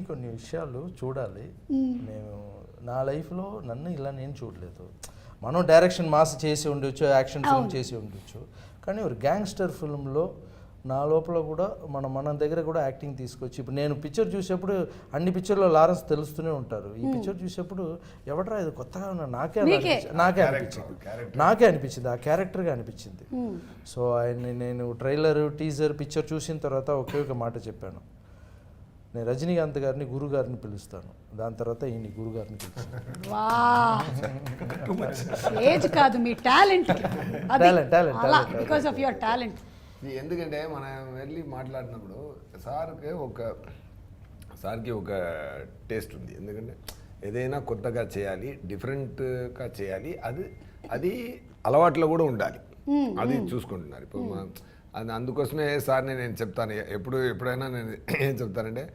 కొన్ని విషయాలు చూడాలి. నేను నా లైఫ్లో నన్ను ఇలా నేను చూడలేదు. మనం డైరెక్షన్ మాస్ చేసి ఉండొచ్చు, యాక్షన్ ఫిల్మ్ చేసి ఉండొచ్చు, కానీ ఒక గ్యాంగ్స్టర్ ఫిల్మ్లో నా లోపల కూడా మన దగ్గర కూడా యాక్టింగ్ తీసుకొచ్చి, ఇప్పుడు నేను పిక్చర్ చూసేప్పుడు అన్ని పిక్చర్లో లారెన్స్ తెలుస్తూనే ఉంటారు. ఈ పిక్చర్ చూసేప్పుడు ఎవడరా ఇది కొత్తగా ఉన్నా నాకే అనిపించింది, ఆ క్యారెక్టర్గా అనిపించింది. సో ఆయన్ని నేను ట్రైలర్, టీజర్, పిక్చర్ చూసిన తర్వాత ఒకే ఒక మాట చెప్పాను, నేను రజనీకాంత్ గారిని గురుగారిని పిలుస్తాను, దాని తర్వాత ఈయన గురుగారిని పిలుస్తాను. ఏజ్ కాదు, మీ talent, because of your talent. ఎందుకంటే మనం వెళ్ళి మాట్లాడినప్పుడు సార్కి ఒక టేస్ట్ ఉంది. ఎందుకంటే ఏదైనా కొత్తగా చేయాలి, డిఫరెంట్గా చేయాలి, అది అలవాట్లో కూడా ఉండాలి, అది చూసుకుంటున్నారు. ఇప్పుడు అందుకోసమే సార్ని నేను చెప్తాను, ఎప్పుడైనా నేను ఏం చెప్తానంటే